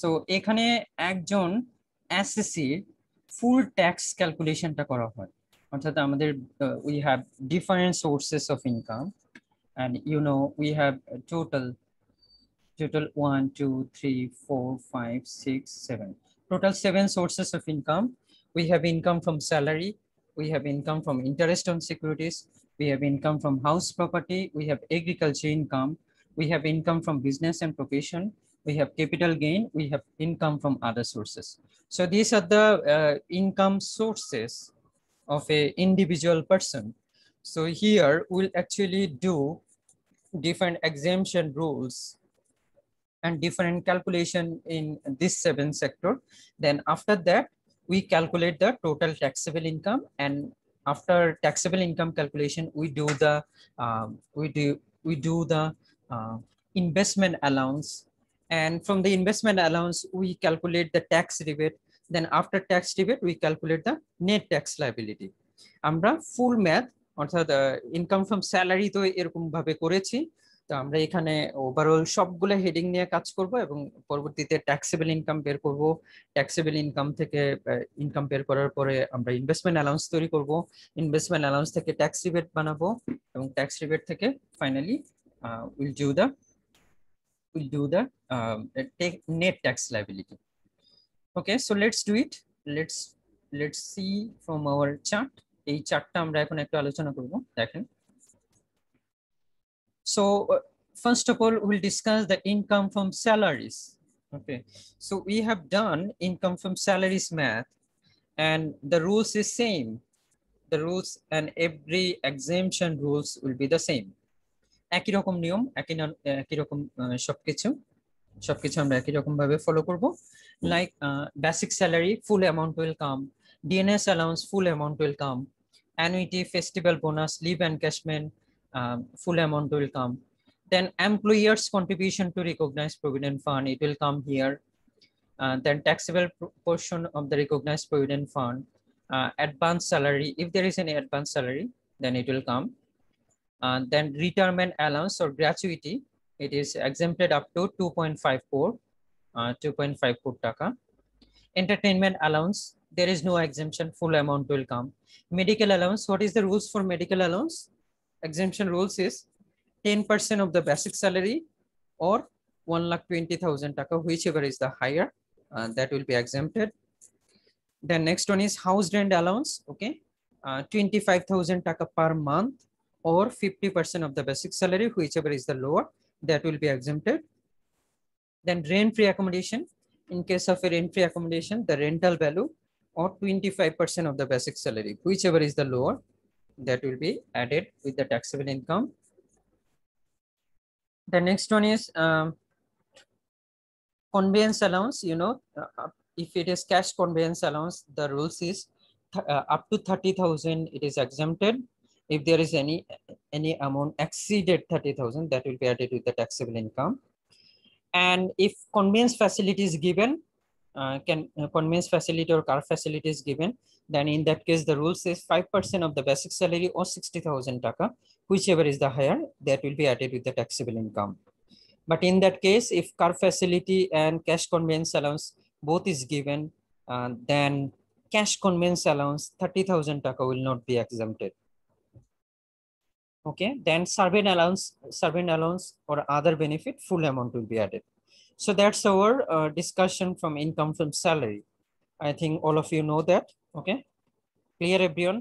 So এখানে একজন SSC full tax ক্যালকুলেশনটা করা হয়, অর্থাৎ আমাদের we have different sources of income, and we have total 1 2 3 4 5 6 7, total 7 sources of income. We have income from salary, we have income from interest on securities, we have income from house property, we have agriculture income, we have income from business and profession, we have capital gain, we have income from other sources. So these are the income sources of a individual person. So here we'll actually do different exemption rules and different calculation in this 7 sector. Then after that, we calculate the total taxable income, and after taxable income calculation, we do the uh, investment allowance, and from the investment allowance, we calculate the tax rebate. Then after tax rebate, we calculate the net tax liability. আমরা ফুল math অর্থাৎ income from salary তো এরকম ভাবে করেছি। তো আমরা এখানে overall সবগুলো হেডিং নিয়ে কাজ করব এবং পরবর্তীতে ট্যাক্সেবল ইনকাম বের করব। ট্যাক্সেবল ইনকাম থেকে ইনকাম বের করার পরে আমরা ইনভেস্টমেন্ট অ্যালাউন্স তৈরি করব, ইনভেস্টমেন্ট অ্যালাউন্স থেকে ট্যাক্স রিবেট বানাবো, এবং ট্যাক্স রিবেট থেকে finally will do the net tax liability. Okay, so let's do it. Let's see from our chart. এই চার্টটা আমরা এখন একটু আলোচনা করব। দেখেন, so first of all, we'll discuss the income from salaries. Okay, so we have done income from salaries math, and the rules is same. The rules and every exemption rules will be the same. একই রকম নিয়ম, একই রকম সবকিছু আমরা একই রকম ভাবে ফলো করব। Like basic salary full amount will come, DNS allowance full amount will come, annuity, festival bonus, leave encashment, full amount will come. Then employers' contribution to recognized provident fund, it will come here. Then taxable portion of the recognized provident fund, advance salary, if there is any advance salary, then it will come. Then retirement allowance or gratuity, it is exempted up to 2.54 taka. Entertainment allowance, there is no exemption, full amount will come. Medical allowance, what is the rules for medical allowance? Exemption rules is 10% of the basic salary or 1,20,000 taka, whichever is the higher, that will be exempted. The next one is house rent allowance. Okay, 25,000 taka per month or 50% of the basic salary, whichever is the lower, that will be exempted. Then rent-free accommodation, in case of a rent-free accommodation, the rental value or 25% of the basic salary, whichever is the lower, that will be added with the taxable income. The next one is conveyance allowance. If it is cash conveyance allowance, the rules is up to 30,000 it is exempted. If there is any amount exceeded 30,000, that will be added with the taxable income. And if conveyance facility is given, conveyance facility or car facility is given, then in that case the rule says 5% of the basic salary or 60,000 taka, whichever is the higher, that will be added with the taxable income. But in that case, if car facility and cash conveyance allowance both is given, then cash conveyance allowance 30,000 taka will not be exempted. Okay, then servant allowance or other benefit, full amount will be added. So that's our discussion from income from salary. I think all of you know that. Okay, clear everyone?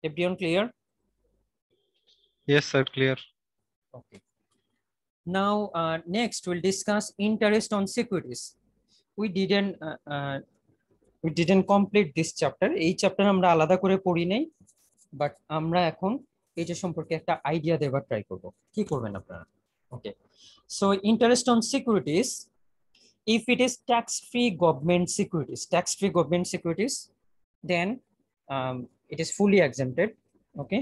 Everyone clear? Yes, sir, clear. Okay. Now, next we'll discuss interest on securities. We didn't complete this chapter. এই chapter আমরা আলাদা করে পড়ি নাই, but আমরা এখন এই যে সম্পর্কে একটা আইডিয়া দেবার ট্রাই করব। কি করবেন আপনারা? Okay, so interest on securities, if it is tax-free government securities, then it is fully exempted. Okay,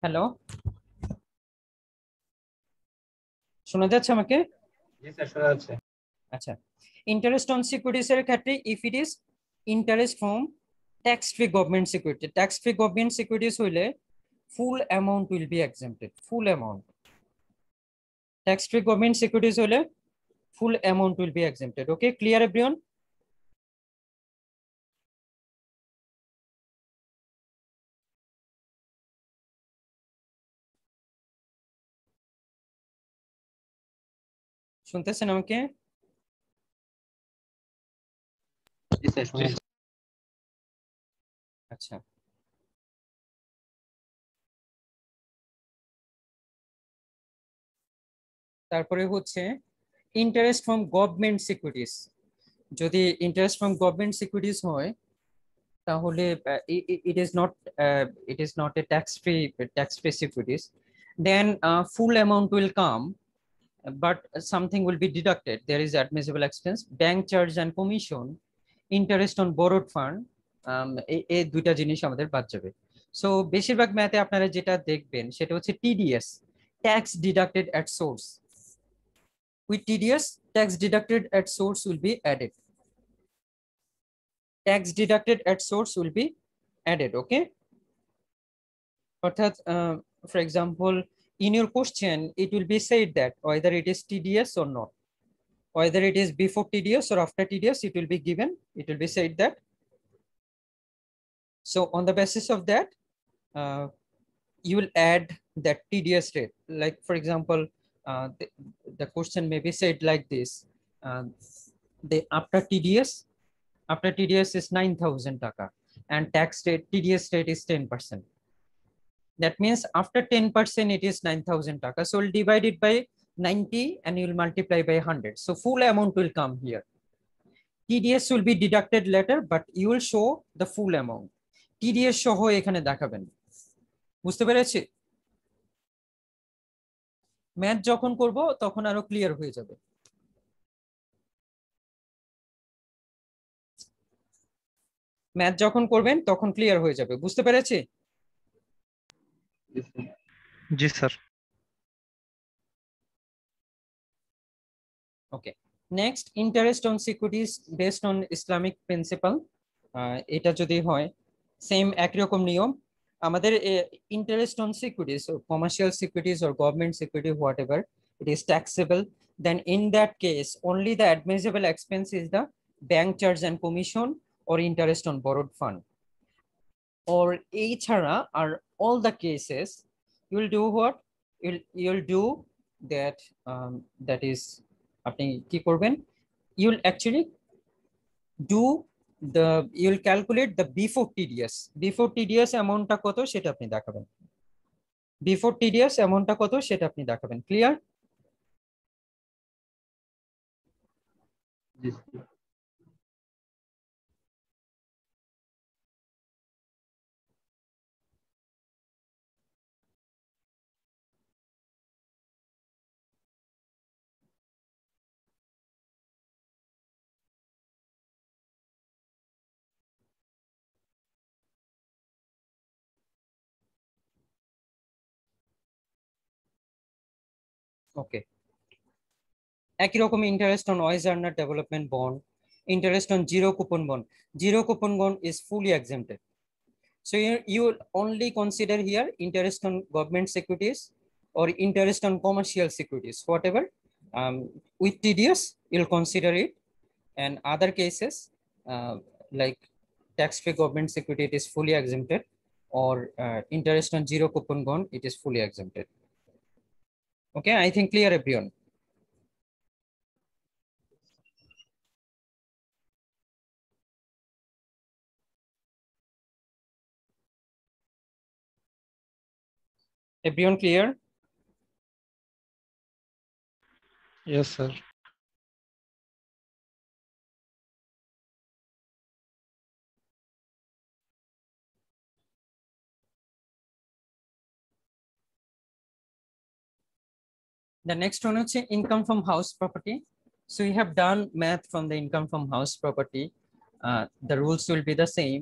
hello, শোনা যাচ্ছে আমাকে? জি স্যার, শোনা যাচ্ছে। আচ্ছা, ইন্টারেস্ট অন সিকিউরিটিজ এর ক্ষেত্রে if it is interest from tax free government security, tax free government securities হইলে full amount will be exempted, full amount. Tax free government securities হইলে full amount will be exempted. Okay, clear everyone? শুনতেছেন আমাকে? জি sir, শোনা যাচ্ছে। আচ্ছা, তারপরে হচ্ছে interest from government securities. যদি ইন্টারেস্ট ফ্রম গভর্নমেন্ট সিকিউরিটিজ হয় তাহলে it is not a tax free securities, then full amount will come, but something will be deducted. There is admissible expense, bank charge and commission, interest on borrowed fund, এই দুইটা জিনিস আমাদের বাদ যাবে। So বেশিরভাগ ম্যাথে আপনারা যেটা দেখবেন সেটা হচ্ছে TDS, tax deducted at source. With TDS, tax deducted at source will be added, tax deducted at source will be added. Okay, অর্থাৎ for example, in your question it will be said that whether it is TDS or not, whether it is before TDS or after TDS, it will be given, it will be said that. So on the basis of that, you will add that TDS rate. Like for example, the question may be said like this: the after TDS is 9,000 taka, and tax rate TDS rate is 10%. That means after 10% it is 9,000 taka. So we'll divide it by 90 and you will multiply by 100. So full amount will come here. TDS will be deducted later, but you will show the full amount. TDS সহ এখানে দেখাবেন। বুঝতে পেরেছি? Math যখন করব তখন আরো clear হয়ে যাবে। ম্যাথ যখন করবেন তখন ক্লিয়ার হয়ে যাবে। বুঝতে পেরেছি? Ji sir. Okay, next interest on securities based on Islamic principle. এটা যদি হয় সেম একই রকম নিয়ম। আমাদের interest on securities, commercial securities or government security, whatever it is taxable, then in that case only the admissible expense is the bank charge and commission or interest on borrowed fund. Or এছাড়া are all the cases you will do what, you'll do that, that is আপনি কি করবেন, you'll actually do the, you'll calculate the before TDS অ্যামাউন্টটা কত সেটা আপনি দেখাবেন, before TDS অ্যামাউন্টটা কত সেটা আপনি দেখাবেন। ক্লিয়ার? জি। ওকে, একই রকম interest on wise earner development bond, interest on zero coupon bond, zero coupon bond is fully exempted. So you will only consider here interest on government securities or interest on commercial securities, whatever. With TDS, you'll consider it, and other cases like tax-free government security, it is fully exempted, or interest on zero coupon bond, it is fully exempted. Okay, I think clear everyone. Everyone clear? Yes sir. The next one is income from house property. So we have done math from the income from house property. The rules will be the same.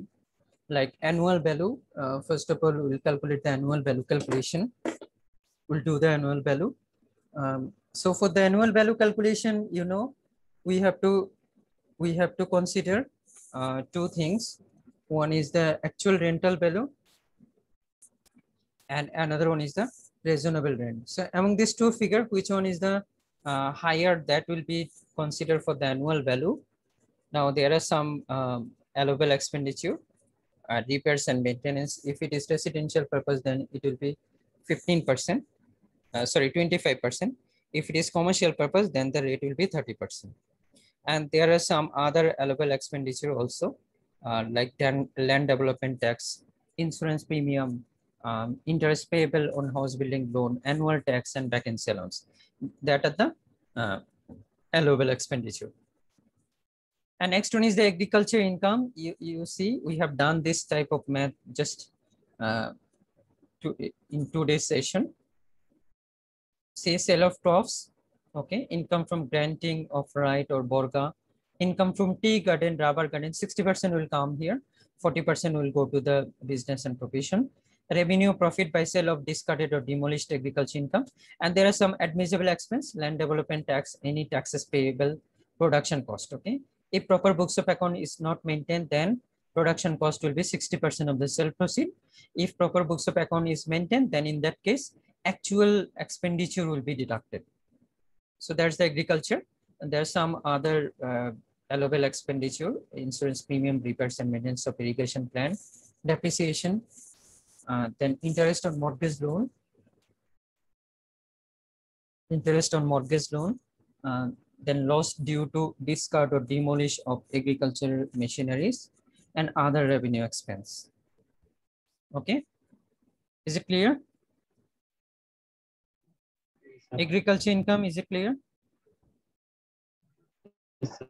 like annual value. First of all, we'll calculate the annual value calculation. We'll do the annual value. So for the annual value calculation, you know, we have to consider two things. One is the actual rental value, and another one is the reasonable rent. So among these two figures, which one is the higher, that will be considered for the annual value. Now there are some allowable expenditure, repairs and maintenance. If it is residential purpose, then it will be 15%. Sorry, 25%. If it is commercial purpose, then the rate will be 30%. And there are some other allowable expenditure also, like land development tax, insurance premium, interest payable on house building loan, annual tax, and vacancy allowance. That are the allowable expenditure. And next one is the agriculture income. You see, we have done this type of math just in today's session. Say sale of crops, okay, income from granting of right or borga, income from tea garden, rubber garden, 60% will come here, 40% will go to the business and profession. Revenue profit by sale of discarded or demolished agriculture income. And there are some admissible expense, land development tax, any taxes payable, production cost, okay. If proper books of account is not maintained, then production cost will be 60% of the sale proceed. If proper books of account is maintained, then in that case, actual expenditure will be deducted. So that's the agriculture. And there's some other allowable expenditure, insurance premium, repairs and maintenance of irrigation plant, depreciation, then interest on mortgage loan, then loss due to discard or demolish of agricultural machineries, and other revenue expense. Okay, is it clear? Agriculture income, is it clear? Yes, sir.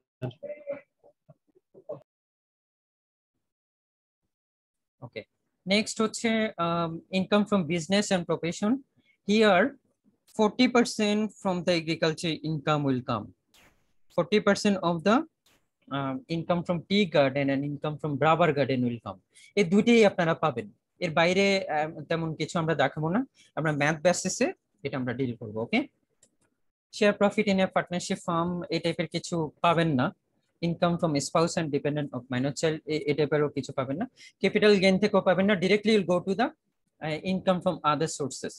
Okay. Next, income from business and profession. Here, 40% from the agriculture income will come. 40% of the income from tea garden and income from rubber garden will come. এই দুটেই আপনারা পাবেন। এর বাইরে তেমন কিছু আমরা দেখাবো না। আমরা ম্যাথ বেসিসে এটা আমরা ডিল করব, okay? Share profit in a partnership firm এই টাইপের কিছু পাবেন না। Income from spouse and dependent of minor child এই টাইপেরও কিছু পাবেন না। ক্যাপিটাল গেইন থেকেও পাবেন না। Directly will go to the income from other sources.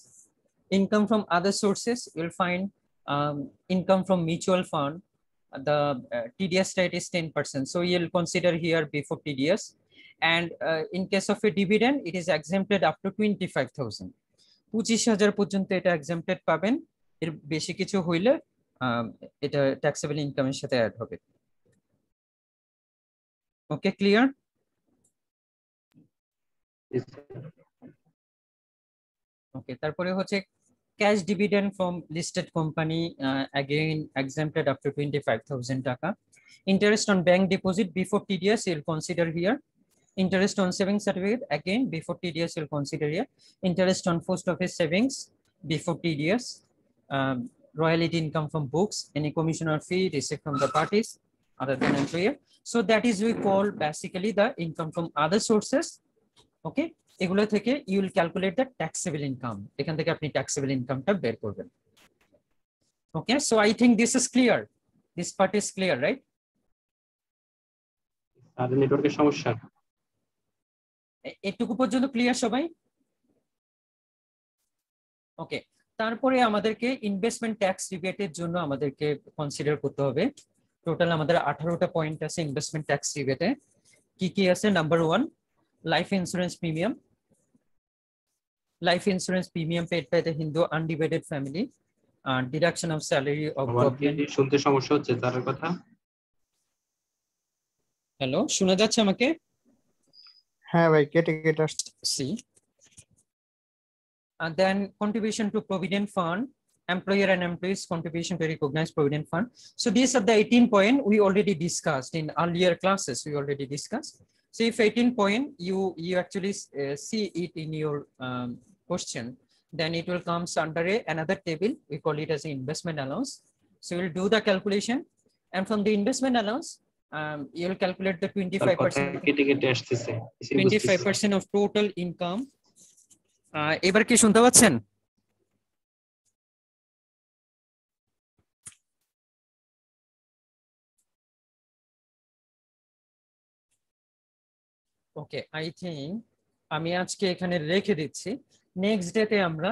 Income from other sources, you'll find income from mutual fund. The TDS rate is 10%. So you'll consider here before TDS. And in case of a dividend, it is exempted up to 25,000. 25,000 পর্যন্ত এটা exempted পাবেন। এর বেশি কিছু হইলে এটা taxable ইনকামের সাথে অ্যাড হবে। ওকে, ক্লিয়ার? ওকে, তারপরে হচ্ছে cash dividend from listed company, again exempted up to 25,000 taka. Interest on bank deposit before TDS, you'll consider here. Interest on savings certificate, again before TDS, you'll consider here. Interest on post office savings before TDS. Royalty income from books, any commission or fee received from the parties other than employer. So that is we call basically the income from other sources. Okay, এগুলো থেকে you will calculate the taxable income. এখান থেকে আপনি taxable incomeটা বের করবেন। Okay, so I think this is clear. This part is clear, right? আর নেটওয়ার্কের সমস্যা। এটুকু পর্যন্ত ক্লিয়ার সবাই? ওকে, তারপরে আমাদেরকে ইনভেস্টমেন্ট ট্যাক্স রিবেটের জন্য আমাদেরকে কনসিডার করতে হবে। টোটাল আমাদের 18টা পয়েন্ট আছে ইনভেস্টমেন্ট ট্যাক্স রিবেটে। কি কি আছে? Number 1, life insurance premium. Life insurance premium paid by the Hindu undivided family. Deduction of salary of government. শুনতে সমস্যা হচ্ছে তার কথা। হ্যালো, শোনা যাচ্ছে আমাকে? হ্যাঁ ভাই, কেটে কেটে আসছে। See. And then contribution to provident fund, employer and employees contribution to recognized provident fund. So these are the 18 point we already discussed in earlier classes. We already discussed. So if 18 point you actually see it in your question, then it will comes under another table. We call it as investment allowance. So we'll do the calculation, and from the investment allowance, you'll calculate the তার কথা 25% কেটে কেটে আসতেছে কিছুই বুঝতেছি না। 25% of total income. এবার কি শুনতে পাচ্ছেন? ওকে, আই থিঙ্ক আমি আজকে এখানে রেখে দিচ্ছি। নেক্সট ডেতে আমরা